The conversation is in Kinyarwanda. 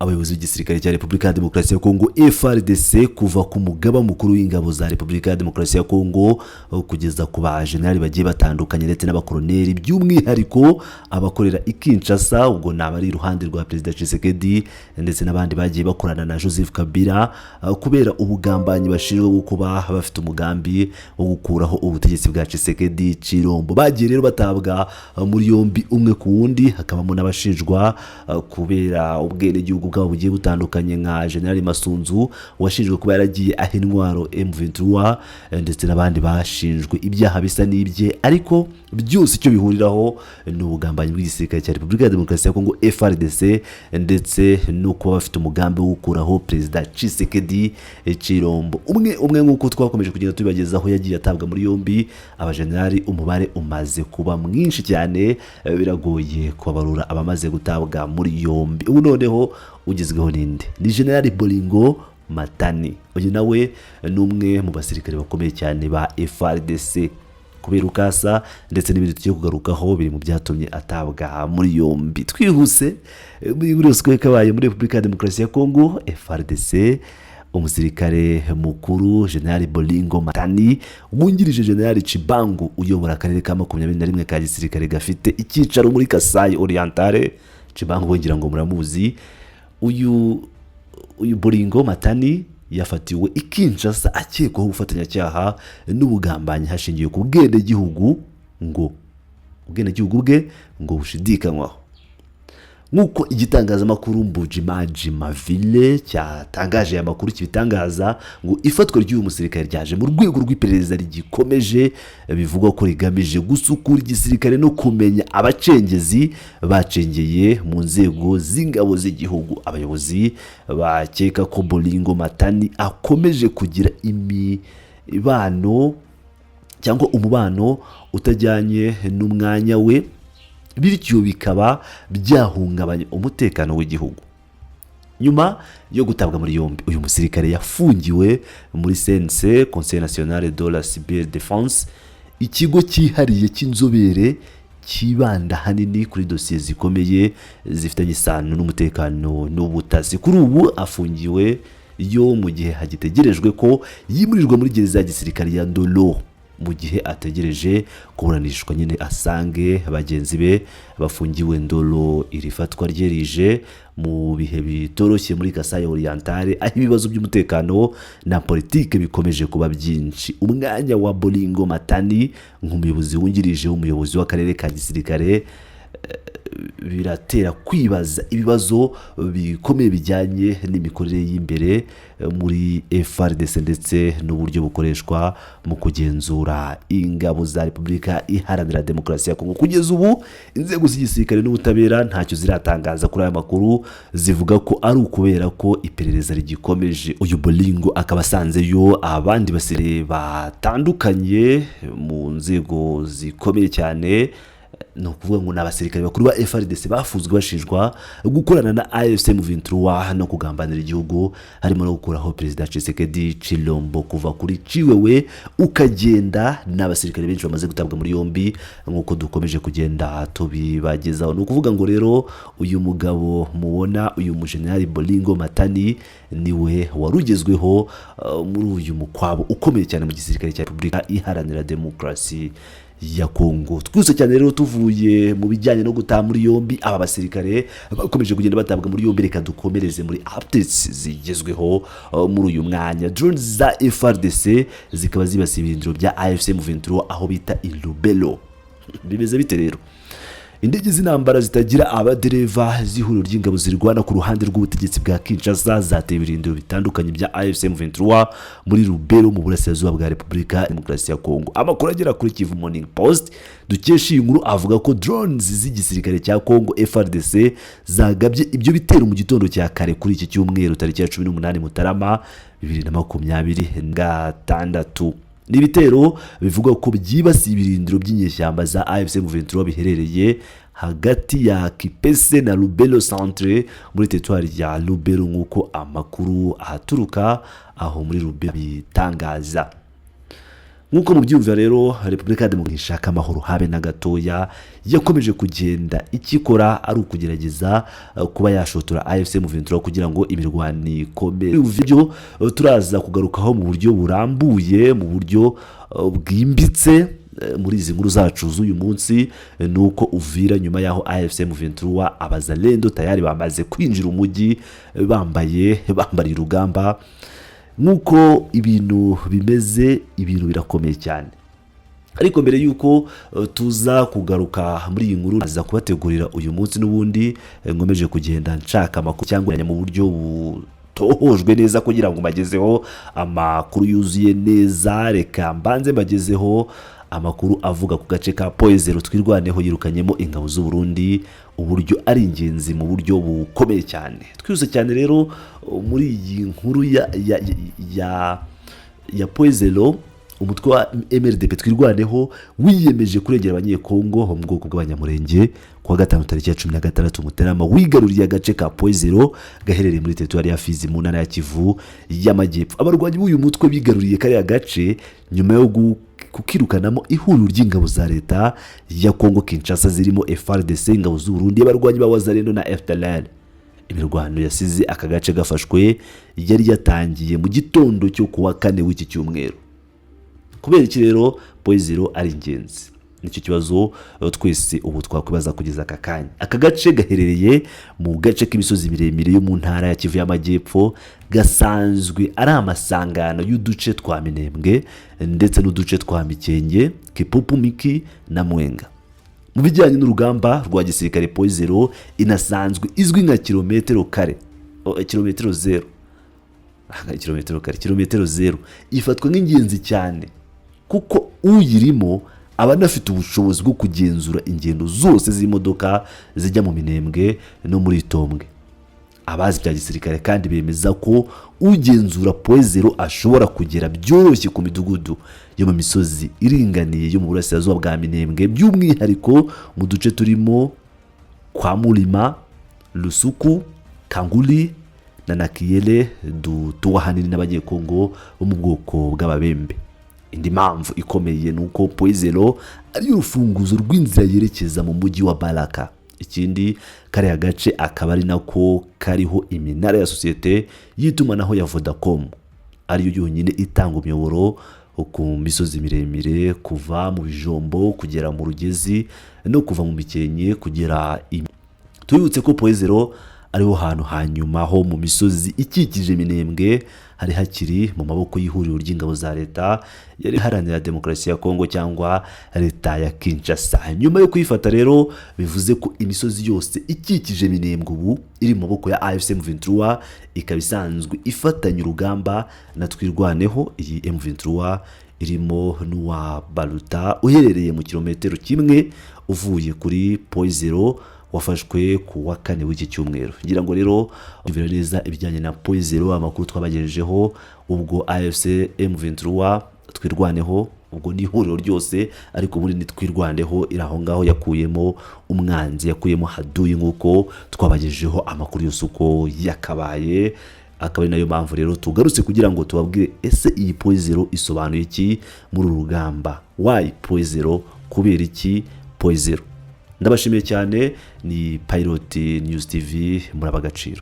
abayobozi b'igisirikare cya Repubulika ya Demokarasi ya Kongo FARDC kuva ku mugaba mukuru w'ingabo za Repubulika ya Demokarasi ya Kongo kugeza ku bajenerali bagiye batandukanye ndetse n'abakoloneli by'umwihariko abakorera i Kinshasa, ubwo nabari iruhande rwa Perezida Tshisekedi ndetse n'abandi bagiye bakorana na Joseph Kabila kubera ubugambanyi bashinjwa bwo kuba bafite umugambi wo gukuraho ubutegetsi bwa Tshisekedi Chilombo. Bagiye rero batabwa muri yombi umwe ku wundi, hakabamo n'abashinjwa kubera ubwenegihugu bwabo bugiye butandukanye nka General Masunzu washinjwe kuba yaragiye aha intwaro M23 ndetse n'abandi bashinjwe ibyaha bisa n'ibye, ariko byose icyo bihuriraho ni ubugambanyi bw'igisirikare cya Repubulika ya Demokarasi ya Kongo FARDC ndetse no kuba bafite umugambi wo gukuraho Perezida Tshisekedi Chilombo. umwe nk'uko twakomeje kugenda tubibagezaho yagiye atabwa muri yombi. Abajenerali umubare umaze kuba mwinshi cyane, biragoye kubarura abamaze gutabwa muri yombi. Ubu noneho ugizweho ninde? Ni Gen.Bolingo Matani. Uyu nawe ni umwe mu basirikare bakomeye cyane ba FARDC kubera ukasa ndetse n'ibindi tugiye kugarukaho biri mu byatumye atabwa muri yombi. Twihuse muri ruswa kabaye muri Repubulika ya Demokarasi ya Kongo FARDC, umusirikare mukuru Gen.Bolingo Matani wungirije Gen. Chibangu uyobora akarere ka 21 ka gisirikare gafite icyicaro muri Kasai Orientale. Chibangu ngira ngo muramuzi. Uyu Bolingo Matani yafatiwe i Kinshasa akekwaho ubufatanyacyaha n'ubugambanyi hashingiye ku bwenegihugu bwe ngo bushidikanywaho. Nk'uko igitangazamakuru Mbujimaji Mavile cyatangaje aya makuru kibitangaza ngo ifatwa ry'uyu musirikare ryaje mu rwego rw'iperereza rigikomeje, bivugwa ko rigamije gusukura igisirikare no kumenya abacengezi bacengeye mu nzego z'ingabo z'igihugu. Abayobozi bakeka ko Bolingo Matani akomeje kugira umubano utajyanye n'umwanya we, bityo bikaba byahungabanya umutekano w'igihugu. Nyuma yo gutabwa muri yombi, uyu musirikare yafungiwe muri CNC, Conseil National de la Cyberdéfense, ikigo cyihariye cy'inzobere kibanda hanini kuri dosiye zikomeye zifitanye isano n'umutekano n'ubutasi. Kuri ubu afungiwe yo mu gihe hagitegerejwe ko yimurirwa muri gereza ya gisirikare ya Ndolo, mu gihe ategereje kuburanishwa nyine asange bagenzi be bafungiwe Ndolo. Iri fatwa rye rije mu bihe bitoroshye muri Kasai Orientale, aho ibibazo by'umutekano na politike bikomeje kuba byinshi. Umwanya wa Bolingo Matani nk'umuyobozi wungirije w'umuyobozi w'akarere ka gisirikare biratera kwibaza ibibazo bikomeye bijyanye n'imikorere y'imbere muri FARDC ndetse n'uburyo bukoreshwa mu kugenzura ingabo za Repubulika Iharanira Demokarasi ya Kongo. Kugeza ubu inzego z'igisirikare n'ubutabera ntacyo ziratangaza kuri aya makuru, zivuga ko ari ukubera ko iperereza rigikomeje. Uyu Bolingo akaba asanzeyo abandi basirikare batandukanye mu nzego zikomeye cyane, no kuvuga ngo n'abasirikare bakuru ba FARDC bafuzwe bashinjwa gukorana na M23 no kugambanira igihugu, harimo no gukuraho Perezida Tshisekedi Chilombo kuva kuri ciwewe ukagenda. N'abasirikare benshi bamaze gutabwa muri yombi nk'uko dukomeje kugenda tubibagezaho. No kuvuga ngo rero uyu mugabo mubona, uyu Gen. Bolingo Matani niwe warugezweho muri uyu mukwabo ukomeye cyane mu gisirikare cya Repubulika Iharanira Demokarasi ya Kongo. Twese cyane rero tuvuye mu bijyanye no gutaha muri yombi aba basirikare bakomeje kugenda batabwa muri yombi, reka dukomereze muri updates zigezweho muri uyu mwanya. Drones za FARDC zikaba zibasiye ibirindiro bya AFC M23 aho bita Ilubelo. Bimeze bite rero? Indege z'intambara zitagira abadereva z'ihuriro ry'ingabo zirwana ku ruhande rw'ubutegetsi bwa Kinshasa zateye ibirindiro bitandukanye bya AFC M23 muri Lubero mu burasirazuba bwa Repubulika ya Demokarasi ya Kongo. Amakuru agera kuri Kivu Morning Post dukesha iyi nkuru avuga ko drones z'igisirikare cya Kongo FARDC zagabye ibyo bitero mu gitondo cya kare kuri iki cyumweru tariki ya 18 Mutarama 2026. N'ibitero bivuga ko byibasiye ibirindiro by'inyeshyamba za AFC M23 biherereye hagati ya Kipese na Lubero Centre muri territoire ya Lubero, nk'uko amakuru ahaturuka aho muri Lubero bitangaza. nk'uko mubyumva rero Repubulika ya Demokarasi ishaka amahoro habe na gatoya, yakomeje kugenda ikikora ari ukugerageza kuba yashotora AFC M23 kugira ngo imirwano ikomere. Ivyo turaza kugarukaho mu buryo burambuye, mu buryo bwimbitse muri izi nkuru zacu z'uyu munsi, nuko Uvira nyuma yaho AFC M23 abazalendo tayari bamaze kwinjira umujyi bambaye urugamba. Nk'uko ibintu bimeze, ibintu birakomeye cyane. Ariko mbere yuko tuza kugaruka muri iyi nkuru, aza kubategurira uyu munsi n'ubundi ngomeje kugenda nshaka amakuru cyangwa mu buryo butohojwe neza kugira ngo mbagezeho amakuru yuzuye neza. Reka mbanze mbagezeho amakuru avuga ku gace ka Poezero twirwaneho yirukanyemo ingabo z'u Burundi, uburyo ari ingenzi mu buryo bukomeye cyane. Twise cyane rero muri iyi nkuru ya Poezero, umutwe wa MRDP twirwaneho wiyemeje kurengera abanyekongo mu bwoko bw'abanyamurenge kuwa gatanu tariki ya 16 Mutarama wigaruriye agace ka Poezero gaherereye muri territoire ya Fizi mu ntara ya Kivu y'Amajyepfo. Abarwanyi b'uyu mutwe bigaruriye kariya gace nyuma yo kukirukanamo ihuriro ry'ingabo za leta ya Kongo Kinshasa zirimo FARDC, ingabo z'u Burundi, abarwanyi ba Wazalendo na FDLR. Imirwano yasize aka gace gafashwe yari yatangiye mu gitondo cyo kuwa 4 w'iki cyumweru. Kubera iki rero Poezero ari ingenzi? Nicyo kibazo twese ubu twakwibaza kugeza aka kanya. Aka gace gaherereye mu gace k'imisozi miremire yo mu ntara ya Kivu y'Amajyepfo, gasanzwe ari amasangano y'uduce twa Minembwe ndetse n'uduce twa Mikenge, Kipupu, Miki na Mwenga. Mu bijyanye n'urugamba rwa gisirikare, Poezero inasanzwe izwi nka kilometero kare, kilometero zero, ifatwa nk'ingenzi cyane kuko uyirimo aba anafite ubushobozi bwo kugenzura ingendo zose z'imodoka zijya mu Minembwe no muri Tombwe. Abazi bya gisirikare kandi bemeza ko ugenzura Poezero ashobora kugera byoroshye ku midugudu yo mu misozi iringaniye yo mu burasirazuba bwa Minembwe, by'umwihariko mu duce turimo kwa Mulima, Lusuku, Kanguli na Nakiyele, dutuwa hanini n'abanyekongo bo mu bwoko bw'ababembe. Indi mpamvu ikomeye nuko Poezero ari urufunguzo rw'inzira yerekeza mu mujyi wa Baraka. Ikindi, kariya gace akaba ari nako kariho iminara ya sosiyete y'itumanaho ya Vodacom, ariyo yonyine itanga umuyoboro ku misozi miremire kuva mu Bijombo kugera mu Rugezi no kuva mu Mikenke kugera Tubibutse ko Poezero ariho hantu hanyuma ho mu misozi ikikije Minembwe hari hakiri mu maboko y'ihuriro ry'ingabo za leta yari haranira demokarasi ya Kongo cyangwa leta ya Kinshasa. Nyuma yo kuyifata rero, bivuze ko imisozi yose ikikije Minembwe ubu iri mu maboko ya AFC M23, ikaba isanzwe ifatanya urugamba na twirwaneho. Iyi M23 irimo n'uwa Baluta uherereye mu kilometero kimwe uvuye kuri Poezero, wafashwe ku wa 4 w'iki cyumweru. Ngira ngo rero uvira neza ibijyanye na Poezero, amakuru twabagejejeho. Ubwo AFC M23 twirwaneho, ubwo ni ihuriro ryose, ariko muri ni twirwaneho iraho ngaho yakuyemo umwanzi, yakuyemo haduyi, nk'uko twabagejejeho amakuru yose uko yakabaye. Akaba ari nayo mpamvu rero tugarutse kugira ngo tubabwire ese iyi Poezero isobanuye iki muri urugamba. Why Poezero? Kubera iki Poezero? Ndabashimiye cyane. Ni Pilot News TV, muri Backgr.